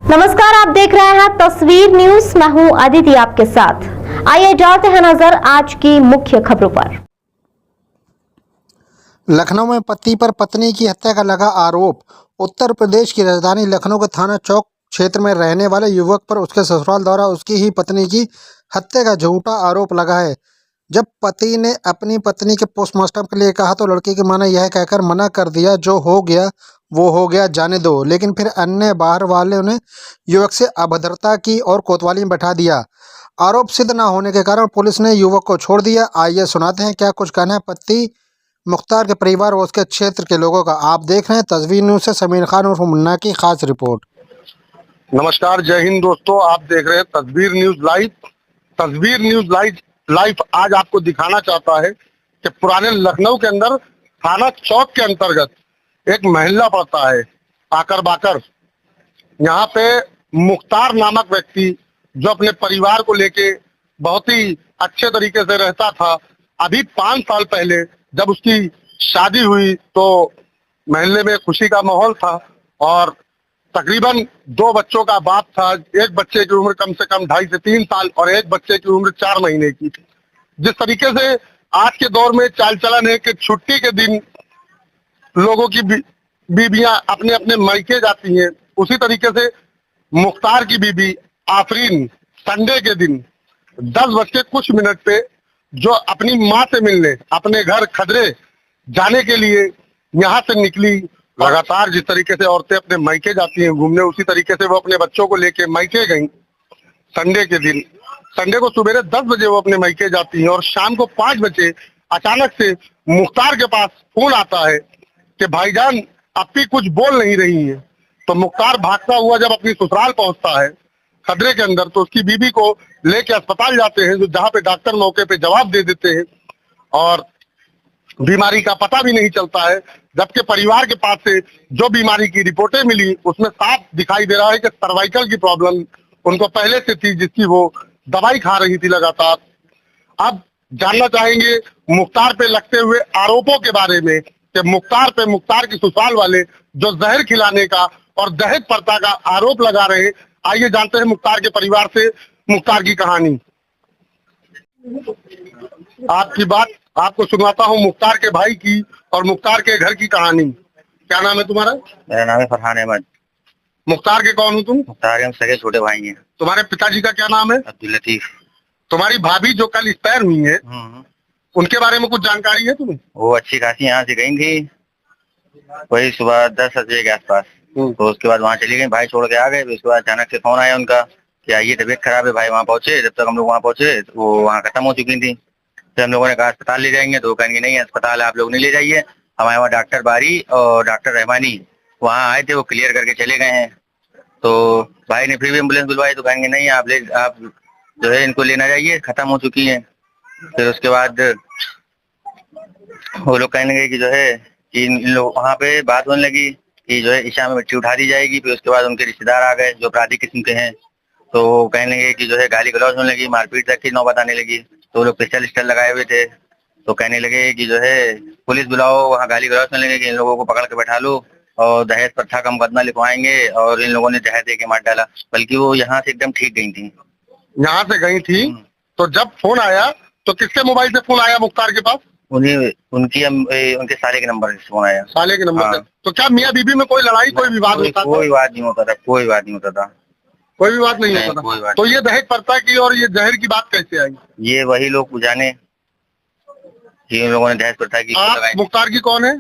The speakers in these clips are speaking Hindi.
नमस्कार, आप देख रहे हैं तस्वीर न्यूज। मैं हूं अदिति आपके साथ। आइए डालते हैं नजर आज की मुख्य खबरों पर। लखनऊ में पति पर पत्नी की हत्या का लगा आरोप। उत्तर प्रदेश की राजधानी लखनऊ के थाना चौक क्षेत्र में रहने वाले युवक पर उसके ससुराल द्वारा उसकी ही पत्नी की हत्या का झूठा आरोप लगा है। जब पति ने अपनी पत्नी के पोस्टमार्टम के लिए कहा तो लड़की की मां ने यह कहकर मना कर दिया, जो हो गया वो हो गया, जाने दो। लेकिन फिर अन्य बाहर वालों ने युवक से अभद्रता की और कोतवाली में बैठा दिया। आरोप सिद्ध न होने के कारण पुलिस ने युवक को छोड़ दिया। आइए सुनाते हैं क्या कुछ कहना है पति मुख्तार के परिवार और उसके क्षेत्र के लोगों का। आप देख रहे हैं तस्वीर न्यूज से समीर खान और मुन्ना की खास रिपोर्ट। नमस्कार, जय हिंद दोस्तों। आप देख रहे हैं तस्वीर न्यूज लाइव। तस्वीर न्यूज लाइव आज आपको दिखाना चाहता है कि पुराने लखनऊ के अंदर थाना चौक के अंतर्गत एक मोहल्ला पड़ता है आकर बाकर। यहाँ पे मुख्तार नामक व्यक्ति जो अपने परिवार को लेके बहुत ही अच्छे तरीके से रहता था, अभी 5 साल पहले जब उसकी शादी हुई तो मोहल्ले में खुशी का माहौल था और तकरीबन 2 बच्चों का बाप था। एक बच्चे की उम्र कम से कम 2.5 से 3 साल और एक बच्चे की उम्र 4 महीने की थी। जिस तरीके से आज के दौर में चाल चलन है कि छुट्टी के दिन लोगों की बीबियां अपने अपने मायके जाती हैं, उसी तरीके से मुख्तार की बीबी आफरीन संडे के दिन 10:कुछ पे जो अपनी माँ से मिलने अपने घर खदरे जाने के लिए यहाँ से निकली। लगातार जिस तरीके से औरतें अपने मायके जाती हैं घूमने, उसी तरीके से वो अपने बच्चों को लेके मायके गई। संडे के दिन, संडे को सुबह 10 बजे वो अपने मायके जाती हैं और शाम को 5 बजे अचानक से मुख्तार के पास फोन आता है कि भाईजान अप्पी कुछ बोल नहीं रही है। तो मुख्तार भागता हुआ जब अपनी ससुराल पहुंचता है खदरे के अंदर, तो उसकी बीबी को लेके अस्पताल जाते हैं, जो जहाँ पे डॉक्टर मौके पे जवाब दे देते हैं और बीमारी का पता भी नहीं चलता है। जबकि परिवार के पास से जो बीमारी की रिपोर्टें मिली उसमें साफ दिखाई दे रहा है कि सर्वाइकल की प्रॉब्लम उनको पहले से थी, जिसकी वो दवाई खा रही थी लगातार। अब जानना चाहेंगे मुख्तार पे लगते हुए आरोपों के बारे में कि मुख्तार की ससुराल वाले जो जहर खिलाने का और दहेज प्रथा का आरोप लगा रहे हैं। आइए जानते हैं मुख्तार के परिवार से मुख्तार की कहानी। आपकी बात आपको सुनाता हूँ मुख्तार के भाई की और मुख्तार के घर की कहानी। क्या नाम है तुम्हारा? मेरा नाम है फरहान अहमद। मुख्तार के कौन हो तुम? मुख्तार के हम सगे छोटे भाई हैं। तुम्हारे पिताजी का क्या नाम है? अब्दुल लतीफ। तुम्हारी भाभी जो कल एक्सपायर हुई है उनके बारे में कुछ जानकारी है तुम्हें? वो अच्छी खासी यहाँ से गई थी, वही सुबह 10 बजे के आसपास। तो उसके बाद वहाँ चली गई, भाई छोड़ के आ गए। उसके बाद अचानक से फोन आया उनका कि आइए तबीयत खराब है। भाई वहाँ पहुंचे, जब तक हम लोग वहाँ पहुंचे तो वो वहाँ खत्म हो चुकी थी। फिर हम लोगों ने कहा अस्पताल ले जाएंगे, तो कहेंगे नहीं अस्पताल आप लोग नहीं ले जाइए, हमारे वहाँ डॉक्टर बारी और डॉक्टर रहमानी वहाँ आए थे, वो क्लियर करके चले गए हैं। तो भाई ने फिर भी एम्बुलेंस बुलवाई, तो कहेंगे नहीं आप जो है इनको लेना जाइए, खत्म हो चुकी है। फिर उसके बाद वो लोग कहने लगे कि जो है कि इन लोग वहाँ पे बात होने लगी कि जो है ईशा में मिट्टी उठा दी जाएगी। फिर उसके बाद उनके रिश्तेदार आ गए जो अपराधी किस्म के हैं, तो वो कहने लगे कि जो है गाली गलौज होने लगी, मारपीट तक की नौबत आने लगी। तो लोग पिस्टल लगाए हुए थे, तो कहने लगे कि जो है पुलिस बुलाओ, वहाँ गाली गलौज होने लगे कि इन लोगों को पकड़ के बैठा लो और दहेज प्रथा का मुकदमा लिखवाएंगे। और इन लोगों ने जहर दे के मार डाला। बल्कि वो यहाँ से एकदम ठीक गई थी। यहाँ से गई थी तो जब फोन आया तो किसके मोबाइल से फोन आया मुख्तार के पास? उनके साले के नंबर से फोन आया। साले के नंबर से। हाँ। तो क्या मियाँ बीबी में कोई लड़ाई कोई विवाद होता था? कोई बात नहीं होता था, कोई बात नहीं होता था, कोई भी बात नहीं होता था। तो ये दहेज प्रथा की और ये जहर की बात कैसे आई? ये वही लोग बुझाने कि इन लोगों ने दहेज प्रथा की। आप मुख्तार की कौन है?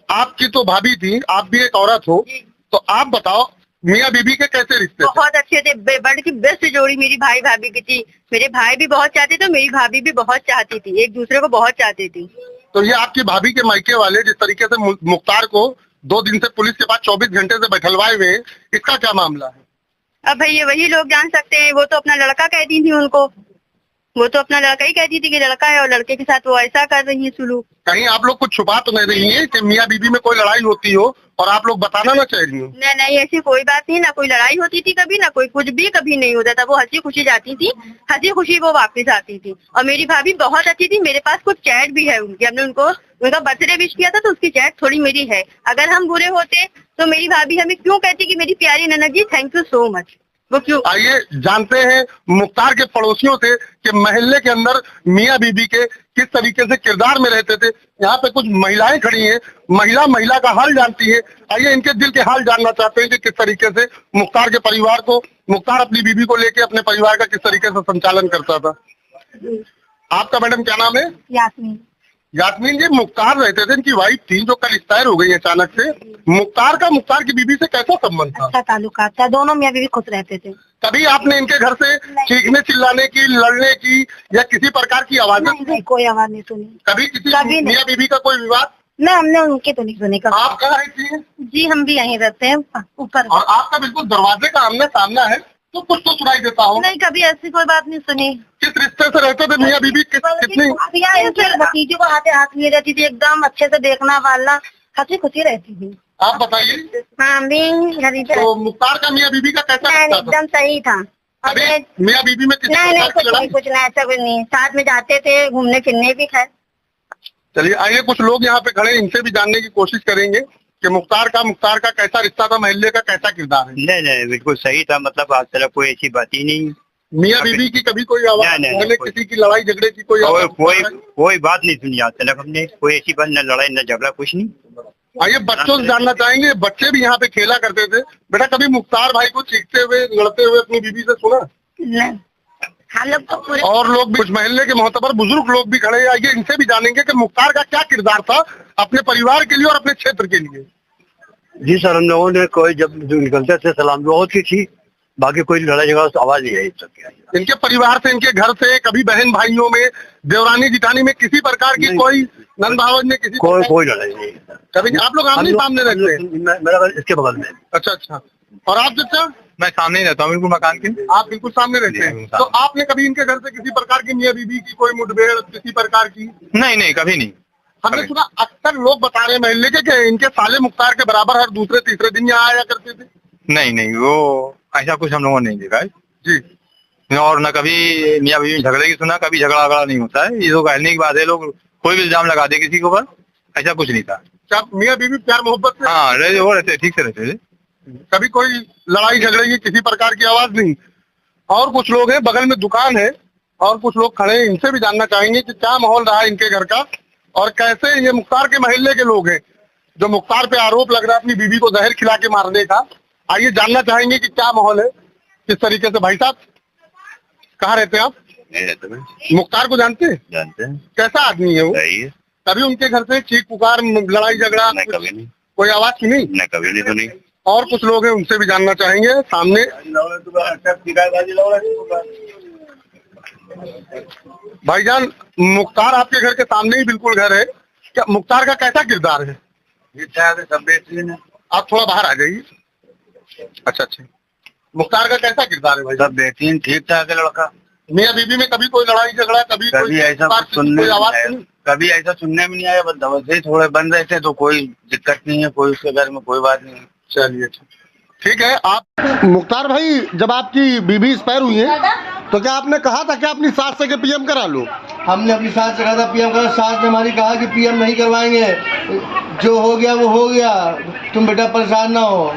आपकी तो भाभी थी, आप भी एक औरत हो, तो आप बताओ मियाँ बीबी के कैसे रिश्ते? बहुत अच्छे थे, बड़ी की बेस्ट जोड़ी मेरी भाई भाभी की थी। मेरे भाई भी बहुत चाहते थे, मेरी भाभी भी बहुत चाहती थी, एक दूसरे को बहुत चाहती थी। तो ये आपकी भाभी के मायके वाले जिस तरीके से मुख्तार को 2 दिन से पुलिस के पास 24 घंटे से बैठलवाए हुए, इसका क्या मामला है? अब भाई ये वही लोग जान सकते हैं। वो तो अपना लड़का कहती थी उनको, वो तो अपना लड़का ही कहती थी कि लड़का है, और लड़के के साथ वो ऐसा कर रही है सुलूक। कहीं आप लोग कुछ छुपा तो नहीं रही है कि मियाँ बीबी में कोई लड़ाई होती हो और आप लोग बताना ना चाह रही हो? नहीं, ऐसी कोई बात नहीं, ना कोई लड़ाई होती थी कभी, ना कोई कुछ भी कभी नहीं होता था। वो हंसी खुशी जाती थी, हंसी खुशी वो वापस आती थी। और मेरी भाभी बहुत अच्छी थी, मेरे पास कुछ चैट भी है उनकी। हमने उनका बर्थडे विश किया था तो उसकी चैट थोड़ी मेरी है। अगर हम बुरे होते तो मेरी भाभी हमें क्यों कहती कि मेरी प्यारी ननद जी थैंक यू सो मच, वो क्यों? आइए जानते हैं मुख्तार के पड़ोसियों से कि मोहल्ले के अंदर मियां बीबी के किस तरीके से किरदार में रहते थे। यहाँ पे कुछ महिलाएं खड़ी हैं, महिला का हाल जानती है। आइए इनके दिल के हाल जानना चाहते हैं कि किस तरीके से मुख्तार अपनी बीबी को लेके अपने परिवार का किस तरीके से संचालन करता था। आपका मैडम क्या नाम है? यास्मीन जी, मुख्तार रहते थे, इनकी वाइफ थी जो कल एक्सपायर हो गई अचानक से। मुख्तार की बीबी से कैसा संबंध था? अच्छा ताल्लुकात था, दोनों मियां बीवी खुश रहते थे। कभी आपने इनके घर से चीखने चिल्लाने की, लड़ने की या किसी प्रकार की आवाजें नहीं, कोई आवाज नहीं सुनी कभी किसी मियां बीबी का कोई विवाद? ना, हमने उनके तो नहीं सुने कभी। आप कहाँ रहती हैं? जी हम भी यहीं रहते हैं ऊपर। और आपका बिल्कुल दरवाजे का आमने सामना है, तो कुछ तो सुनाई देता हो। नहीं, कभी ऐसी कोई बात नहीं सुनी। किस रिश्ते से रहते थे मियां बीबी? कितनी भतीजे को हाथ लिए रहती थी, एकदम अच्छे से देखना वाला, हंसी खुशी रहती थी। आप बताइए। हाँ, हम भी तो मुख्तार का मियां बीबी का कैसा रिश्ता था? एकदम सही था। कभी मियां बीबी में किसी नहीं, प्रकार की लड़ाई? कुछ नहीं, ऐसा कुछ नहीं। साथ में जाते थे घूमने फिरने भी। खैर चलिए आइए कुछ लोग यहाँ पे खड़े हैं, इनसे भी जानने की कोशिश करेंगे कि मुख्तार का कैसा रिश्ता था, मोहल्ले का कैसा किरदार है। नहीं, बिल्कुल सही था। मतलब आज तक कोई ऐसी बात ही नहीं। मियां बीबी की कभी कोई आवाज, नहीं, किसी की लड़ाई झगड़े की कोई आवाज? कोई बात नहीं सुनी आज तक हमने। कोई ऐसी बात, न लड़ाई न झगड़ा, कुछ नहीं। आइए बच्चों से जानना चाहेंगे, बच्चे भी यहाँ पे खेला करते थे। बेटा कभी मुख्तार भाई को चीखते हुए, लड़ते हुए अपनी बीबी से सुना? नहीं, हम लोग तो पूरे और लोग भी, कुछ मोहल्ले के मोहतबर बुजुर्ग लोग भी खड़े हैं। आइए इनसे भी जानेंगे कि मुख्तार का क्या किरदार था अपने परिवार के लिए और अपने क्षेत्र के लिए। जी सर, हम लोगों ने कोई जब निकलते थे सलाम दुआ होती थी, बाकी कोई लड़ाई झगड़ा तो आवाज नहीं आई तक। इनके परिवार से, इनके घर से, कभी बहन भाइयों में, देवरानी जिठानी में किसी प्रकार की कोई नंद भावन में किसी कोई लड़ाई नहीं। कभी? आप लोग आमने सामने रहते हैं? मेरा घर इसके बगल में। अच्छा। और आप चाचा? मैं सामने ही रहता हूँ, बिल्कुल मकान के। आप बिल्कुल सामने रहते हैं। तो आपने कभी इनके घर से किसी प्रकार की मियां बीबी की कोई मुठभेड़ किसी प्रकार की? नहीं, कभी नहीं। हमने सुना अक्सर लोग बता रहे मोहल्ले के कि इनके साले मुख्तार के बराबर हर दूसरे तीसरे दिन यहाँ आया करते थे। नहीं, वो ऐसा कुछ हम लोगों ने नहीं देखा है जी। और न कभी मियां बीवी झगड़े की सुना। कभी झगड़ा नहीं होता है, ये तो कहने की बात है। लोग कोई भी इल्जाम लगा दे किसी के ऊपर, ऐसा कुछ नहीं था। क्या मियां बीवी प्यार मोहब्बत से? हाँ, रहते ठीक से रहते थे। कभी कोई लड़ाई झगड़े की किसी प्रकार की आवाज नहीं? और कुछ लोग हैं, बगल में दुकान है और कुछ लोग खड़े हैं, इनसे भी जानना चाहेंगे कि क्या माहौल रहा है इनके घर का और कैसे ये मुख्तार के मोहल्ले के लोग हैं जो मुख्तार पे आरोप लग रहा है अपनी बीवी को जहर खिला के मारने का। आइए जानना चाहेंगे कि क्या माहौल है, किस तरीके से। भाई साहब कहाँ रहते हैं आप? नहीं रहते मैं। मुख्तार को जानते हैं? जानते हैं। कैसा आदमी है वो? सही है। कभी उनके घर से चीख पुकार, लड़ाई झगड़ा? नहीं, कभी नहीं। कोई आवाज सुनी? नहीं, कभी नहीं सुनी। और कुछ लोग हैं, उनसे भी जानना चाहेंगे। सामने भाईजान, मुख्तार आपके घर के सामने ही बिल्कुल घर है, क्या मुख्तार का कैसा किरदार है? सब बेहतरीन है। आप थोड़ा बाहर आ जाइए। अच्छा। मुख्तार का कैसा किरदार है भाई? सब बेहतरीन, ठीक ठाक है लड़का। मियां बीबी में कभी कोई लड़ाई झगड़ा, कभी ऐसा सुनने कभी ऐसा सुनने में नहीं आया। बस दरवाजे थोड़े बंद रहते तो कोई दिक्कत नहीं है, कोई उसके घर में कोई बात नहीं है। चलिए ठीक है। आप मुख्तार भाई, जब आपकी बीबी एक्सपायर हुई है तो क्या आपने कहा था कि अपनी सास से पीएम करा लो? हमने अपनी सास से कहा था पीएम करा। सास ने हमारी कहा कि पीएम नहीं करवाएंगे, जो हो गया वो हो गया, तुम बेटा परेशान ना हो।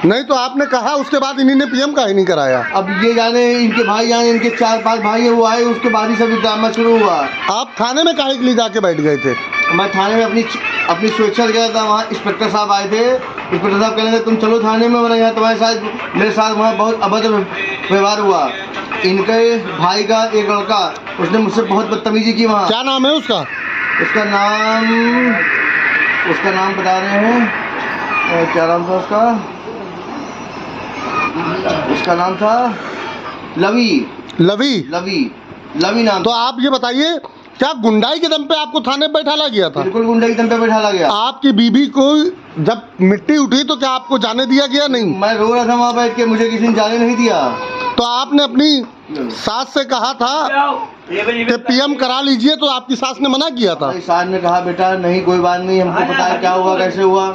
नहीं तो आपने कहा, उसके बाद इन्हीं ने पीएम का ही नहीं कराया। अब ये जाने, इनके भाई जाने, इनके 4-5 भाई है वो आए, उसके बाद ही सब ड्रामा शुरू हुआ। आप थाने में काहे के लिए जाके बैठ गए थे? मैं थाने में अपनी सुरक्षा गया था। वहाँ इंस्पेक्टर साहब आए थे। इंस्पेक्टर साहब कह रहे थे तुम चलो थाने में, वरना यहाँ तुम्हारे साथ, मेरे साथ वहाँ बहुत अभद्र व्यवहार हुआ। इनके भाई का एक लड़का, उसने मुझसे बहुत बदतमीजी की वहाँ। क्या नाम है उसका? उसका नाम बता रहे हैं। क्या नाम था उसका नाम था लवी नाम। तो आप ये बताइए, क्या गुंडाई के दम पे आपको थाने पे बैठाला गया था? बिल्कुल गुंडाई के दम पे बैठाला गया। आपकी बीबी को जब मिट्टी उठी तो क्या आपको जाने दिया गया? नहीं। मैं रो रहा था वहाँ बैठ के, मुझे किसी ने जाने नहीं दिया। तो आपने अपनी सास से कहा था कि पीएम करा लीजिए, तो आपकी सास ने मना किया था? सास ने कहा बेटा नहीं, कोई बात नहीं, हमको पता है क्या हुआ कैसे हुआ,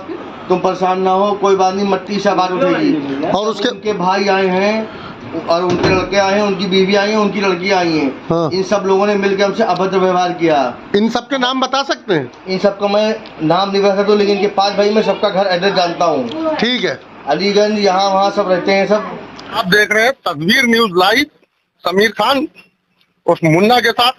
तुम परेशान ना हो, कोई बात नहीं, मट्टी से बात उठेगी। और उसके भाई आए हैं और उनके लड़के आए हैं, उनकी बीवी आई है, उनकी लड़की आई है। हाँ। इन सब लोगों ने मिलकर हमसे अभद्र व्यवहार किया। इन सबके नाम बता सकते हैं? इन सबका मैं नाम नहीं बता सकता, लेकिन इनके 5 भाई मैं सबका घर एड्रेस जानता हूँ। ठीक है। अलीगंज यहाँ वहाँ सब रहते हैं सब। आप देख रहे हैं तस्वीर न्यूज लाइव, समीर खान उस मुन्ना के साथ।